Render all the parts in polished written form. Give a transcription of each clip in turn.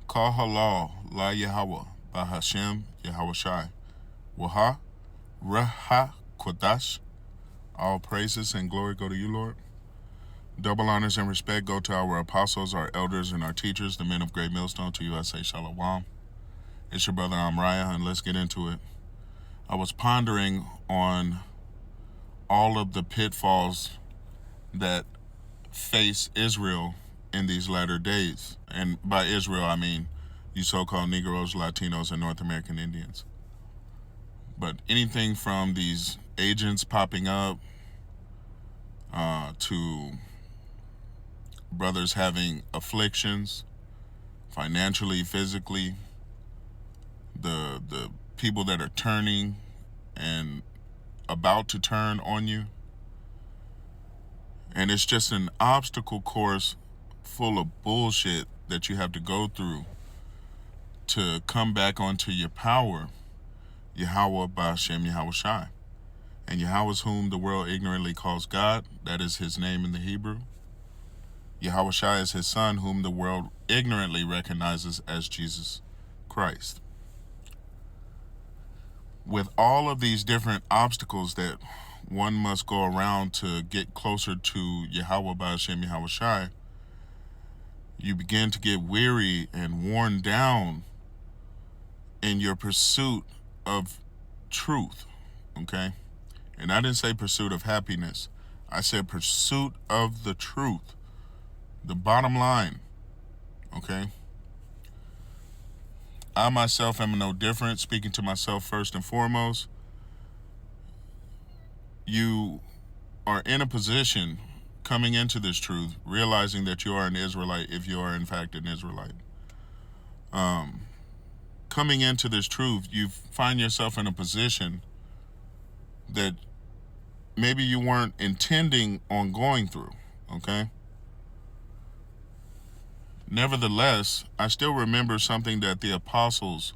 Kahalal La Yahweh Bahashem Yahweh Shai. Waha Raha Kodash. All praises and glory go to you, Lord. Double honors and respect go to our apostles, our elders, and our teachers, the men of Great Millstone. To you I say Shalom. It's your brother Amriah, and let's get into it. I was pondering on all of the pitfalls that face Israel in these latter days. And by Israel, I mean you so-called Negroes, Latinos, and North American Indians. But anything from these agents popping up to brothers having afflictions, financially, physically, the people that are turning and about to turn on you. And it's just an obstacle course full of bullshit that you have to go through to come back onto your power, Yahweh Ba'ashem Yahweh Shai. And Yahweh is whom the world ignorantly calls God. That is his name in the Hebrew. Yahweh Shai is his son, whom the world ignorantly recognizes as Jesus Christ. With all of these different obstacles that one must go around to get closer to Yahweh Ba'ashem Yahweh Shai, you begin to get weary and worn down in your pursuit of truth, okay? And I didn't say pursuit of happiness. I said pursuit of the truth, the bottom line, okay? I myself am no different, speaking to myself first and foremost. You are in a position coming into this truth, realizing that you are an Israelite if you are in fact an Israelite. Coming into this truth, you find yourself in a position that maybe you weren't intending on going through, okay? Nevertheless, I still remember something that the apostles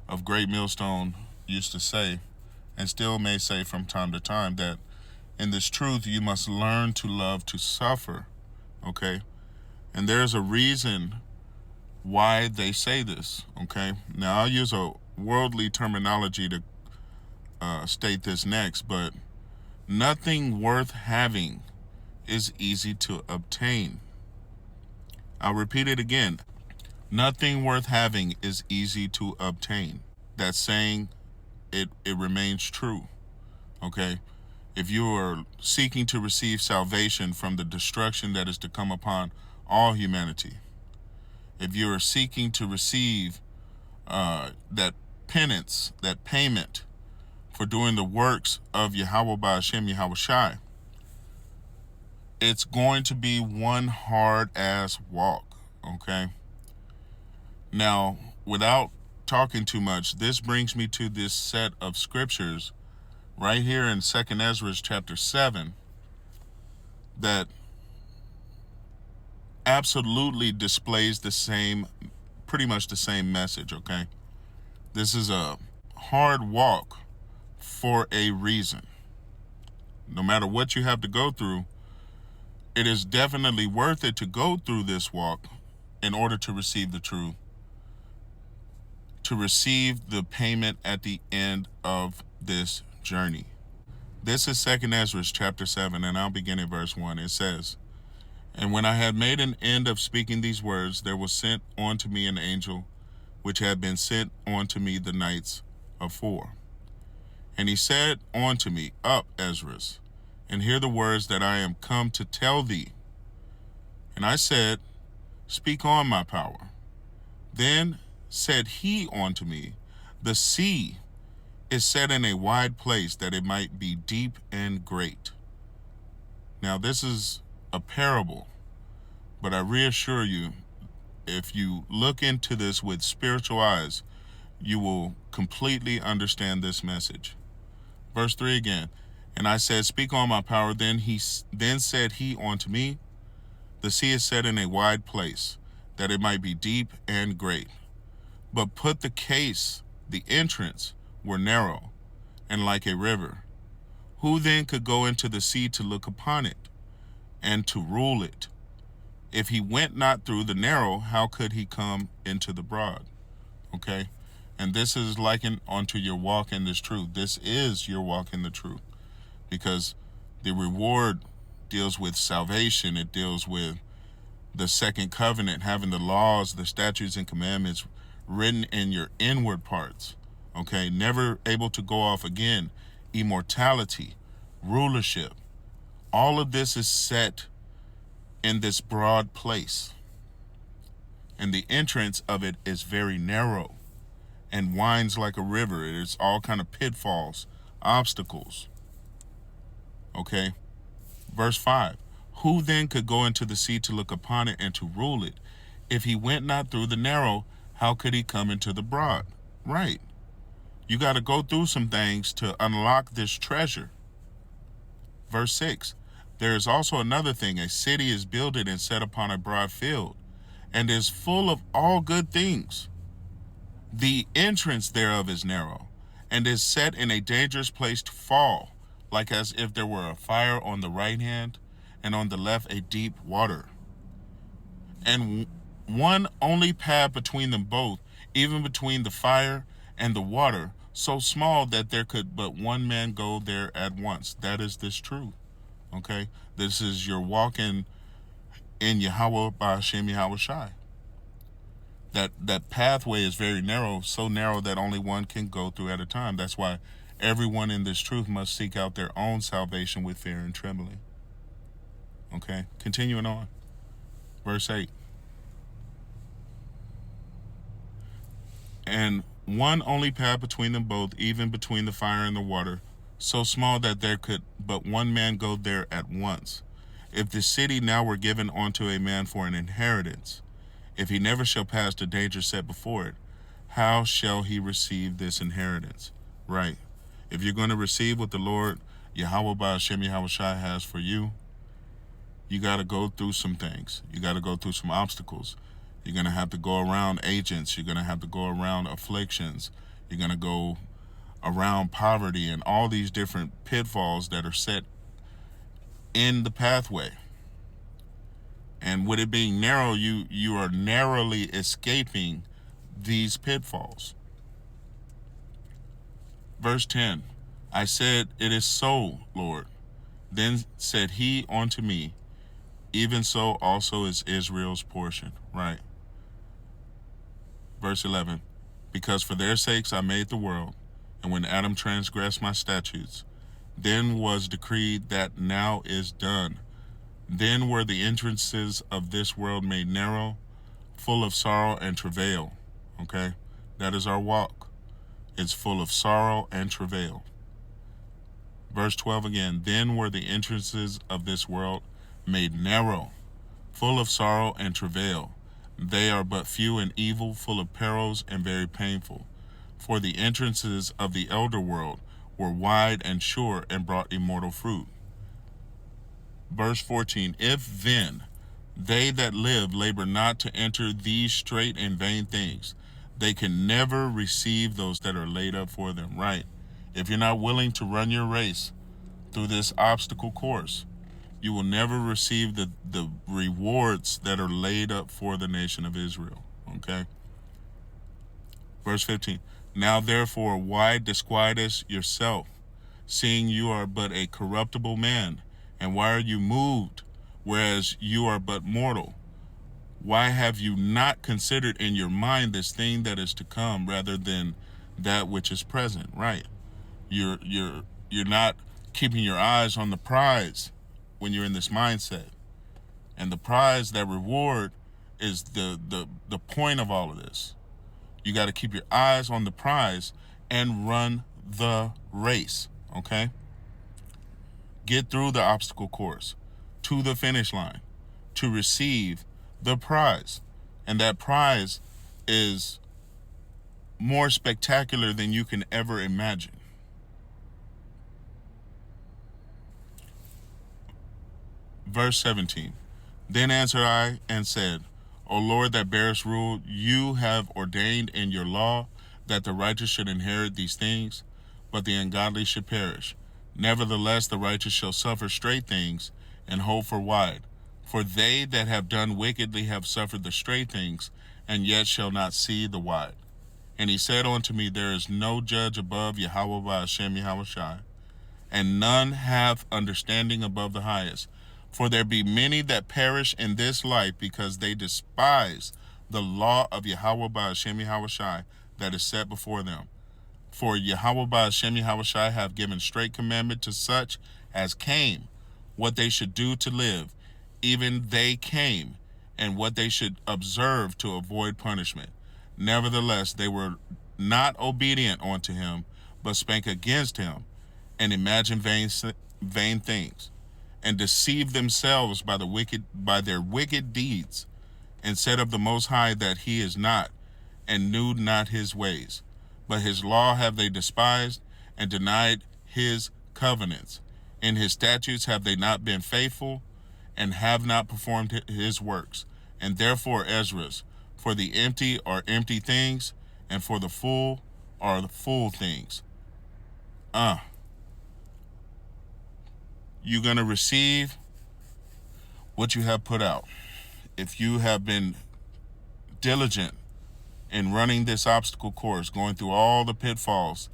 of Great Millstone used to say, and still may say from time to time, that in this truth you must learn to love to suffer, okay? And there's a reason why they say this, okay? Now, I'll use a worldly terminology to state this next, but nothing worth having is easy to obtain. I'll repeat it again. Nothing worth having is easy to obtain. That saying, it remains true, okay? If you are seeking to receive salvation from the destruction that is to come upon all humanity, if you are seeking to receive that penance, that payment for doing the works of Yahweh Ba'ashem Yahweh Shai, it's going to be one hard-ass walk, okay? Now, without talking too much, this brings me to this set of scriptures right here in 2nd Ezra chapter 7 that absolutely displays the same, pretty much the same message, okay? This is a hard walk for a reason. No matter what you have to go through, it is definitely worth it to go through this walk in order to receive the truth, to receive the payment at the end of this journey. This is 2nd Ezra chapter 7, and I'll begin at verse 1. It says, "And when I had made an end of speaking these words, there was sent unto me an angel, which had been sent unto me the nights afore. And he said unto me, Up, Ezra, and hear the words that I am come to tell thee. And I said, Speak on, my power. Then said he unto me, The sea is set in a wide place, that it might be deep and great." Now, this is a parable, but I reassure you, if you look into this with spiritual eyes, you will completely understand this message. Verse 3 again, "And I said, Speak on, my power. Then said he unto me, The sea is set in a wide place, that it might be deep and great. But put the case, the entrance were narrow, and like a river. Who then could go into the sea to look upon it, and to rule it? If he went not through the narrow, how could he come into the broad? Okay? And this is likened unto your walk in this truth. This is your walk in the truth. Because the reward deals with salvation. It deals with the second covenant, having the laws, the statutes, and commandments written in your inward parts. Okay? Never able to go off again. Immortality, rulership. All of this is set in this broad place. And the entrance of it is very narrow and winds like a river. It is all kind of pitfalls, obstacles. Okay? Verse 5. Who then could go into the sea to look upon it and to rule it? If he went not through the narrow, how could he come into the broad? Right. You got to go through some things to unlock this treasure. Verse 6. There is also another thing. A city is builded and set upon a broad field, and is full of all good things. The entrance thereof is narrow, and is set in a dangerous place to fall, like as if there were a fire on the right hand, and on the left a deep water. And one only path between them both, even between the fire and the water, so small that there could but one man go there at once. That is this truth. Okay? This is your walk in Yahweh by Hashem Yahweh Shai. That pathway is very narrow, so narrow that only one can go through at a time. That's why everyone in this truth must seek out their own salvation with fear and trembling. Okay? Continuing on. Verse 8. And one only path between them both, even between the fire and the water, so small that there could but one man go there at once. If the city now were given unto a man for an inheritance, if he never shall pass the danger set before it, how shall he receive this inheritance? Right. If you're going to receive what the Lord, Yahweh by Hashem Yahweh Shai, has for you, you got to go through some things. You got to go through some obstacles. You're going to have to go around agents. You're going to have to go around afflictions. You're going to go around poverty and all these different pitfalls that are set in the pathway. And with it being narrow, you are narrowly escaping these pitfalls. Verse 10. I said, it is so, Lord. Then said he unto me, even so also is Israel's portion. Right. Verse 11. Because for their sakes I made the world, and when Adam transgressed my statutes, then was decreed that now is done. Then were the entrances of this world made narrow, full of sorrow and travail. Okay? That is our walk. It's full of sorrow and travail. Verse 12 again. Then were the entrances of this world made narrow, full of sorrow and travail. They are but few and evil, full of perils and very painful. For the entrances of the elder world were wide and sure, and brought immortal fruit. Verse 14. If then they that live labor not to enter these straight and vain things, they can never receive those that are laid up for them. Right. If you're not willing to run your race through this obstacle course, you will never receive the rewards that are laid up for the nation of Israel. Okay? Verse 15. Now therefore, why disquietest yourself, seeing you are but a corruptible man? And why are you moved, whereas you are but mortal? Why have you not considered in your mind this thing that is to come, rather than that which is present? Right. You're not keeping your eyes on the prize when you're in this mindset. And the prize, that reward, is the point of all of this. You got to keep your eyes on the prize and run the race, okay? Get through the obstacle course to the finish line to receive the prize. And that prize is more spectacular than you can ever imagine. Verse 17. Then answered I and said, O Lord that bearest rule, you have ordained in your law that the righteous should inherit these things, but the ungodly should perish. Nevertheless, the righteous shall suffer straight things, and hope for wide. For they that have done wickedly have suffered the stray things, and yet shall not see the wide. And he said unto me, There is no judge above Yahweh by Hashem Yahushai, and none hath understanding above the highest. For there be many that perish in this life, because they despise the law of Yahweh by Hashem Yahushai that is set before them. For Yahweh by Hashem Yahushai have given straight commandment to such as came, what they should do to live, even they came, and what they should observe to avoid punishment. Nevertheless, they were not obedient unto him, but spake against him, and imagined vain things, and deceived themselves by their wicked deeds, and said of the Most High that he is not, and knew not his ways. But his law have they despised, and denied his covenants. In his statutes have they not been faithful, and have not performed his works. And therefore, Esdras, for the empty are empty things, and for the full are the full things. You're going to receive what you have put out. If you have been diligent in running this obstacle course, going through all the pitfalls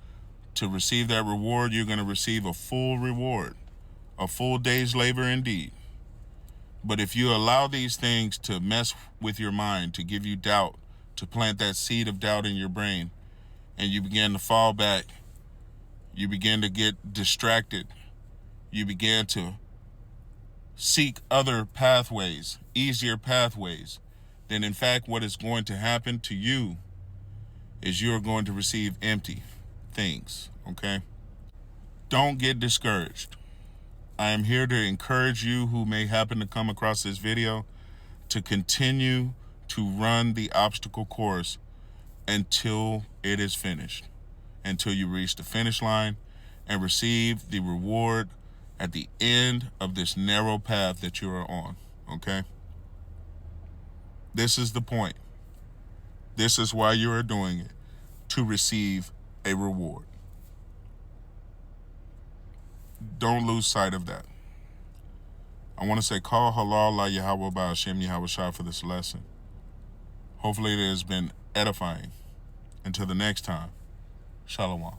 to receive that reward, you're going to receive a full reward, a full day's labor indeed. But if you allow these things to mess with your mind, to give you doubt, to plant that seed of doubt in your brain, and you begin to fall back, you begin to get distracted, you begin to seek other pathways, easier pathways, then in fact what is going to happen to you is you're going to receive empty things, okay? Don't get discouraged. I am here to encourage you who may happen to come across this video to continue to run the obstacle course until it is finished, until you reach the finish line and receive the reward at the end of this narrow path that you are on, okay? This is the point. This is why you are doing it, to receive a reward. Don't lose sight of that. I want to say, call halal la Yahweh by Hashem Yahushai for this lesson. Hopefully it has been edifying. Until the next time, Shalom.